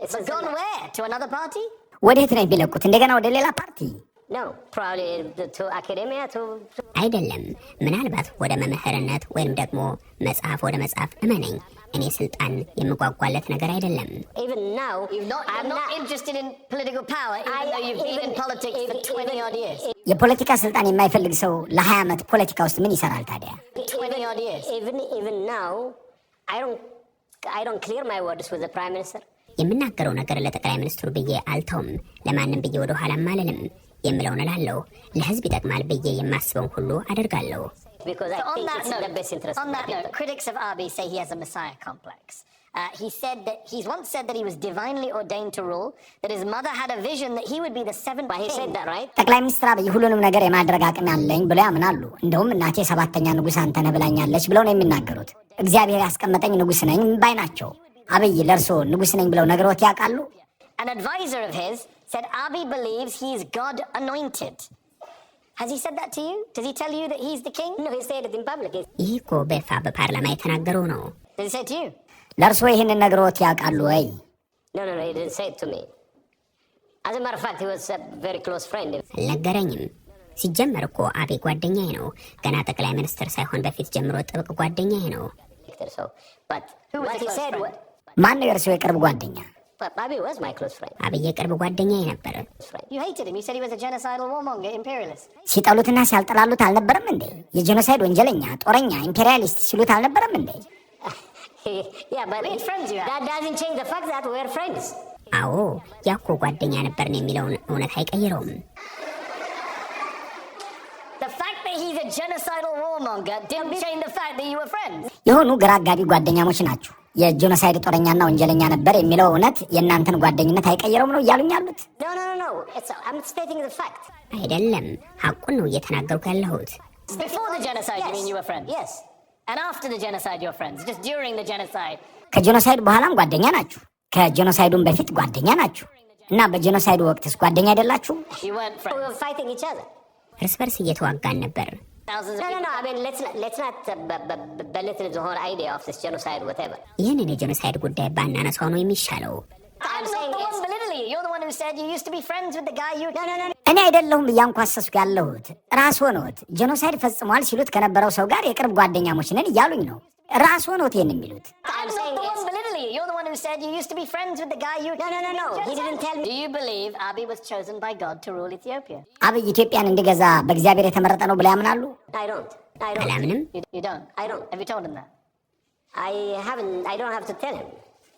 Speaker 3: It's
Speaker 2: But gone where? To another party?
Speaker 1: ወዴት ነው የሚለቁት? እንደገና ወደ ሌላ ፓርቲ?
Speaker 3: No, probably to academia, to...
Speaker 4: አይደለም፣ ምናልባት ወደ መምህርነት ወይም ደግሞ መጽሐፍ ወደ መጽሐፍ። እመነኝ፣ እኔ ስልጣን የምጓጓለት ነገር አይደለም።
Speaker 3: Even now,
Speaker 2: I'm not interested in political power, even though you've been in politics for 20 odd years.
Speaker 1: የፖለቲካ ስልጣን የማይፈልግ ሰው ለ20 ዓመት ፖለቲካ ውስጥ ምን ይሰራል ታዲያ?
Speaker 2: 20 odd years.
Speaker 3: Even now, I don't clear my words with the Prime Minister.
Speaker 4: የምናገረው ነገር ለጠቅላይ ሚኒስትሩ ብዬ አልተውም፣ ለማንም ብዬ ወደ ኋላም አልልም። የምለውን እላለሁ፣ ለህዝብ ይጠቅማል ብዬ የማስበውን ሁሉ አደርጋለሁ።
Speaker 3: Because I
Speaker 2: So
Speaker 3: think it's in the best interest
Speaker 2: on
Speaker 3: of
Speaker 2: that
Speaker 3: the people.
Speaker 2: note, critics of Abiy say he has a messiah complex. He's once said that he was divinely ordained to rule, that his mother had a vision that he would be the seventh
Speaker 3: But he
Speaker 2: king.
Speaker 3: said that, right?
Speaker 1: ጠቅላይ ሚኒስትር አብይ ሁሉንም ነገር የማድረግ አቅም ያለኝ ብለው ያምናሉ። እንደውም እናቴ 7ኛ ንጉሥ አንተ ነህ ብላኛለች ብለው ነው የሚናገሩት። እግዚአብሔር ያስቀመጠኝ ንጉሥ ነኝ ባይ ናቸው። አብይ ለእርሶ ንጉሥ ነኝ ብለው ነግሮት ያውቃሉ?
Speaker 2: an advisor of his said Abiy believes he's God anointed. Has he said that to you? Does he tell you that he's the king?
Speaker 3: No, he said it in public.
Speaker 4: ይህ እኮ በይፋ በፓርላማ የተናገረው ነው።
Speaker 2: Did he say it to you?
Speaker 1: ለእርስዎ ይህንን ነግሮት ያውቃሉ ወይ?
Speaker 3: No, he didn't say it to me. As a matter of fact, he was a very close friend.
Speaker 4: አልነገረኝም። ሲጀመር እኮ አቤ ጓደኛዬ ነው። ገና ጠቅላይ ሚኒስትር ሳይሆን በፊት ጀምሮ ጥብቅ ጓደኛዬ ነው።
Speaker 3: So, but
Speaker 2: Who was
Speaker 3: what
Speaker 2: your
Speaker 3: he
Speaker 2: close
Speaker 3: said
Speaker 2: friend?
Speaker 1: ማን ነው የእርስዎ የቅርብ ጓደኛ?
Speaker 3: but Abiy was my close friend.
Speaker 4: አብይ የቅርብ ጓደኛዬ ነበር።
Speaker 2: You hated him. You said he was a genocidal warmonger, imperialist.
Speaker 1: ሲጠሉትና ሲያልጠላሉት አልነበረም እንዴ? የጄኖሳይድ ወንጀለኛ፣ ጦረኛ፣ ኢምፔሪያሊስት ሲሉት አልነበረም እንዴ?
Speaker 3: Yeah, but
Speaker 2: We're friends, you are.
Speaker 3: that doesn't change the fact that we're friends.
Speaker 4: አዎ ያኮ ጓደኛ ነበርን የሚለውን እውነት አይቀይረውም።
Speaker 2: The fact that he's a genocidal warmonger didn't change the fact that you were friends.
Speaker 1: የሆኑ ግራ አጋቢ ጓደኛሞች ናችሁ። የጄኖሳይድ ጦረኛና ወንጀለኛ ነበር የሚለው እውነት የእናንተን ጓደኝነት አይቀይረውም ነው እያሉኝ ያሉት?
Speaker 3: No. I'm stating the fact.
Speaker 4: አይደለም ሐቁን ነው እየተናገርኩ ያለሁት።
Speaker 2: Before the genocide, you mean you were friends?
Speaker 3: Yes.
Speaker 2: And after the genocide, you're friends. Just during the genocide.
Speaker 1: ከጄኖሳይድ በኋላም ጓደኛ ናችሁ። ከጄኖሳይዱም በፊት ጓደኛ ናችሁ። እና በጄኖሳይዱ ወቅትስ ጓደኛ አይደላችሁ?
Speaker 2: You weren't
Speaker 3: We
Speaker 2: friends.
Speaker 3: were fighting each other.
Speaker 4: እርስ በርስ እየተዋጋን ነበር።
Speaker 2: Thousands of
Speaker 3: No.
Speaker 2: people.
Speaker 3: I mean, let's not belittle the whole idea of this genocide, whatever.
Speaker 4: ይህንን የጄኖሳይድ ጉዳይ ባናነሳው ነው የሚሻለው።
Speaker 2: I'm not the one belittling you. You're the one who said you used to be friends with the guy you...
Speaker 3: No.
Speaker 1: እኔ አይደለሁም እያንኳሰስኩ ያለሁት፣ ራስዎ ነዎት። ጄኖሳይድ ፈጽሟል ሲሉት ከነበረው ሰው ጋር የቅርብ ጓደኛሞች ነን እያሉኝ ነው። ራስዎ ነዎት ይህን የሚሉት።
Speaker 2: I'm not the one belittling you. You're the one who said you used to be friends with the guy you...
Speaker 3: No. He didn't tell me.
Speaker 2: Do you believe Abiy was chosen by God to rule Ethiopia?
Speaker 1: አብይ ኢትዮጵያን እንዲገዛ በእግዚአብሔር የተመረጠ ነው ብለው ያምናሉ?
Speaker 3: I don't.
Speaker 4: አላምንም።
Speaker 2: You don't?
Speaker 3: I don't.
Speaker 2: Have you told him that?
Speaker 3: I don't have to tell him.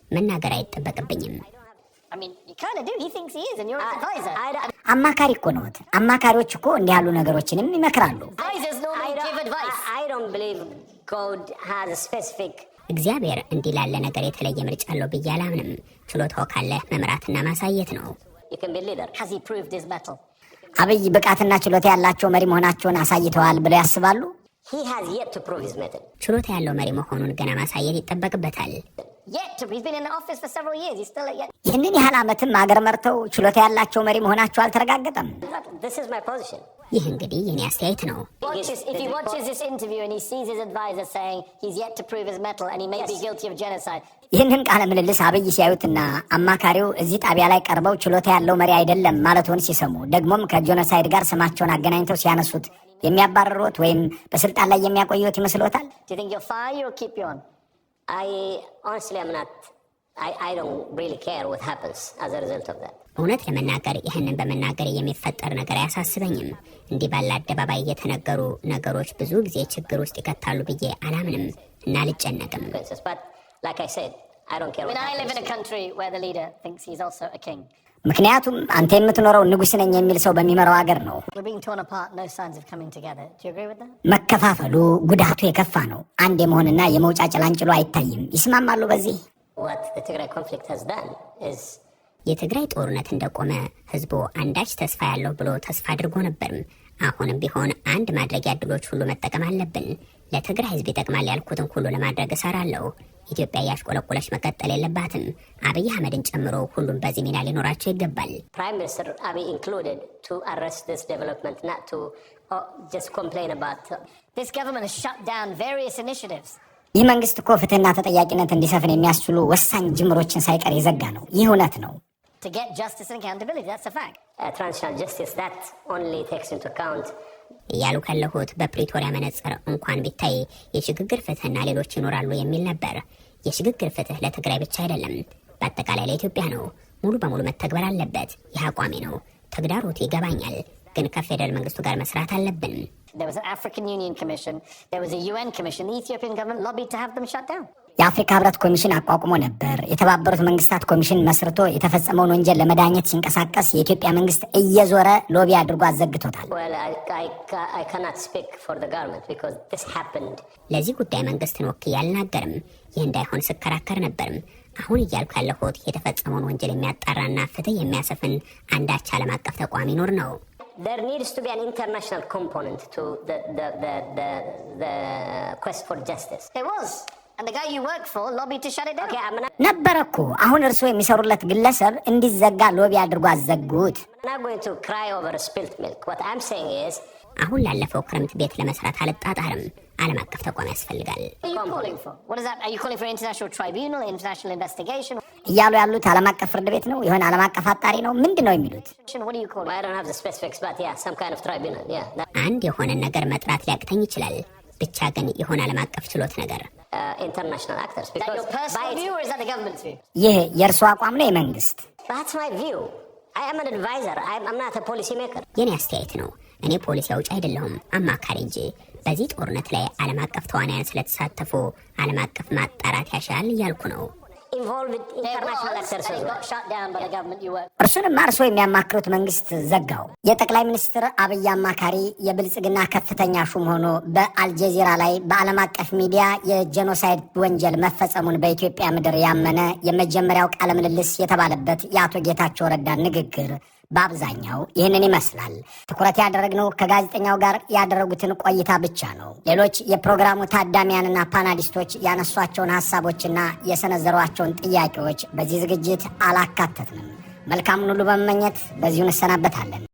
Speaker 4: መናገር አይጠበቅብኝም።
Speaker 2: I mean, you kind of do. He thinks he is, and you're his advisor.
Speaker 1: አማካሪ እኮ ነዎት። አማካሪዎች እኮ እንዲህ ያሉ ነገሮችንም ይመክራሉ።
Speaker 2: Advisors normally give advice.
Speaker 3: I don't believe God has a specific...
Speaker 4: እግዚአብሔር እንዲህ ላለ ነገር የተለየ ምርጫ አለው ብዬ አላምንም። ችሎታው ካለ መምራትና ማሳየት ነው።
Speaker 3: You can be leader.
Speaker 2: Has he proved his mettle?
Speaker 1: አብይ ብቃትና ችሎታ ያላቸው መሪ መሆናቸውን አሳይተዋል ብለው ያስባሉ?
Speaker 3: He has yet to prove his method.
Speaker 4: ችሎታ ያለው መሪ መሆኑን ገና ማሳየት ይጠበቅበታል።
Speaker 2: He's been in the office for several years. He's still yet.
Speaker 1: ይህንን ያህል ዓመትም አገር መርተው ችሎታ ያላቸው መሪ መሆናቸው አልተረጋገጠም።
Speaker 3: This is my position.
Speaker 4: ይህ እንግዲህ የኔ አስተያየት ነው።
Speaker 2: If he watches this interview and he sees his advisor saying he's yet to prove his mettle and he may be guilty of genocide.
Speaker 1: ይህንን ቃለ ምልልስ አብይ ሲያዩትና አማካሪው እዚህ ጣቢያ ላይ ቀርበው ችሎታ ያለው መሪ አይደለም ማለቱን ሲሰሙ ደግሞም ከጄኖሳይድ ጋር ስማቸውን አገናኝተው ሲያነሱት የሚያባርሩት ወይም በስልጣን ላይ የሚያቆዩት ይመስሎታል?
Speaker 2: Do you think he'll fire you or keep you on?
Speaker 3: I honestly am not... I don't really care what happens as a result of that.
Speaker 4: እውነት ለመናገር ይህንን በመናገር የሚፈጠር ነገር አያሳስበኝም። እንዲህ ባለ አደባባይ የተነገሩ ነገሮች ብዙ ጊዜ ችግር ውስጥ ይከታሉ ብዬ አላምንም እና አልጨነቅም።
Speaker 3: But like I said, I don't care
Speaker 2: I
Speaker 3: what
Speaker 2: mean, I live in a
Speaker 3: happens.
Speaker 2: country where the leader thinks he's also a king.
Speaker 1: ምክንያቱም አንተ የምትኖረው ንጉሥ ነኝ የሚል ሰው በሚመራው አገር ነው።
Speaker 2: We're being torn apart, no signs of coming together. Do you agree with that?
Speaker 1: መከፋፈሉ ጉዳቱ የከፋ ነው። አንድ የመሆንና የመውጫ ጭላንጭሎ አይታይም። ይስማማሉ በዚህ?
Speaker 3: What the Tigray conflict has done is...
Speaker 4: የትግራይ ጦርነት እንደቆመ ህዝቡ አንዳች ተስፋ ያለው ብሎ ተስፋ አድርጎ ነበርም። አሁንም ቢሆን አንድ ማድረጊያ ዕድሎች ሁሉ መጠቀም አለብን። ለትግራይ ህዝብ ይጠቅማል ያልኩትን ሁሉ ለማድረግ እሰራለሁ። ኢትዮጵያ ያሽቆለቆለች መቀጠል የለባትም። አብይ አህመድን ጨምሮ ሁሉም በዚህ ሚና ሊኖራቸው ይገባል።
Speaker 3: Prime Minister Abiy included, to arrest this development, not to just complain about...
Speaker 2: This government has shut down various initiatives.
Speaker 1: ይህ መንግስት እኮ ፍትህና ተጠያቂነት እንዲሰፍን የሚያስችሉ ወሳኝ ጅምሮችን ሳይቀር የዘጋ ነው። ይህ እውነት ነው።
Speaker 2: To get justice and accountability, that's a fact.
Speaker 3: Transitional justice, that only takes into account...
Speaker 4: እያሉ ካለሁት በፕሪቶሪያ መነጽር እንኳን ቢታይ የሽግግር ፍትህና ሌሎች ይኖራሉ የሚል ነበር። የሽግግር ፍትህ ለትግራይ ብቻ አይደለም፣ በአጠቃላይ ለኢትዮጵያ ነው። ሙሉ በሙሉ መተግበር አለበት። ይህ አቋሜ ነው። ተግዳሮቱ ይገባኛል፣ ግን ከፌደራል መንግስቱ ጋር መስራት አለብን።
Speaker 2: There was an African Union Commission. There was a UN Commission. The Ethiopian government lobbied to have them shut down.
Speaker 1: የአፍሪካ ህብረት ኮሚሽን አቋቁሞ ነበር። የተባበሩት መንግስታት ኮሚሽን መስርቶ የተፈጸመውን ወንጀል ለመዳኘት ሲንቀሳቀስ የኢትዮጵያ መንግስት እየዞረ ሎቢ አድርጎ አዘግቶታል።
Speaker 3: Well, I cannot speak for the government because this happened.
Speaker 4: ለዚህ ጉዳይ መንግስትን ወክዬ አልናገርም። ይህ እንዳይሆን ስከራከር ነበርም። አሁን እያልኩ ያለሁት የተፈጸመውን ወንጀል የሚያጣራና ፍትህ የሚያሰፍን አንዳች ዓለም አቀፍ ተቋም ይኖር ነው።
Speaker 3: There needs to be an international component to the quest for justice.
Speaker 2: There was. And the guy you work for lobbied to shut it down.
Speaker 3: Okay, I'm
Speaker 1: ነበረ እኮ አሁን እርስዎ የሚሰሩለት ግለሰብ እንዲዘጋ ሎቢ አድርጎ አዘጉት።
Speaker 3: not going to cry over spilt milk. What I'm saying is,
Speaker 4: አሁን ላለፈው ክረምት ቤት ለመስራት አልጣጣርም። ዓለም አቀፍ ተቋም ያስፈልጋል
Speaker 2: What are you calling for? What is that? Are you calling for an international tribunal, international investigation?
Speaker 1: እያሉ ያሉት ዓለም አቀፍ ፍርድ ቤት ነው የሆነ ዓለም አቀፍ አጣሪ ነው ምንድን ነው የሚሉት?
Speaker 2: What do you call
Speaker 3: I
Speaker 2: it?
Speaker 3: don't have the specifics, but yeah, some kind of tribunal. Yeah,
Speaker 4: አንድ የሆነ ነገር መጥራት ሊያቅተኝ ይችላል። ብቻ ግን የሆነ ዓለም አቀፍ ችሎት ነገር
Speaker 3: international actors.
Speaker 2: Is that
Speaker 3: Because
Speaker 2: your personal
Speaker 3: by its-
Speaker 2: view or is that the government's view?
Speaker 1: ይህ የእርስዎ አቋም ነው የመንግስት?
Speaker 3: that's my view. I am an advisor. I'm not a policy maker.
Speaker 4: የኔ አስተያየት ነው። እኔ ፖሊሲ አውጪ አይደለሁም፣ አማካሪ እንጂ። በዚህ ጦርነት ላይ ዓለም አቀፍ ተዋናያን ስለተሳተፉ ዓለም አቀፍ ማጣራት ያሻል እያልኩ ነው።
Speaker 3: Involved
Speaker 2: There
Speaker 3: international
Speaker 2: was,
Speaker 3: actors
Speaker 2: and
Speaker 3: as
Speaker 2: it
Speaker 3: well.
Speaker 2: got shut down by the government you work
Speaker 1: እርሱንም እርስዎ የሚያማክሩት መንግስት ዘጋው። የጠቅላይ ሚኒስትር አብይ አማካሪ የብልጽግና ከፍተኛ ሹም ሆኖ በአልጀዚራ ላይ በዓለም አቀፍ ሚዲያ የጄኖሳይድ ወንጀል መፈጸሙን በኢትዮጵያ ምድር ያመነ የመጀመሪያው ቃለ ምልልስ የተባለበት የአቶ ጌታቸው ረዳ ንግግር በአብዛኛው ይህንን ይመስላል። ትኩረት ያደረግነው ከጋዜጠኛው ጋር ያደረጉትን ቆይታ ብቻ ነው። ሌሎች የፕሮግራሙ ታዳሚያንና ፓናሊስቶች ያነሷቸውን ሀሳቦችና የሰነዘሯቸውን ጥያቄዎች በዚህ ዝግጅት አላካተትንም። መልካሙን ሁሉ በመመኘት በዚሁ እንሰናበታለን።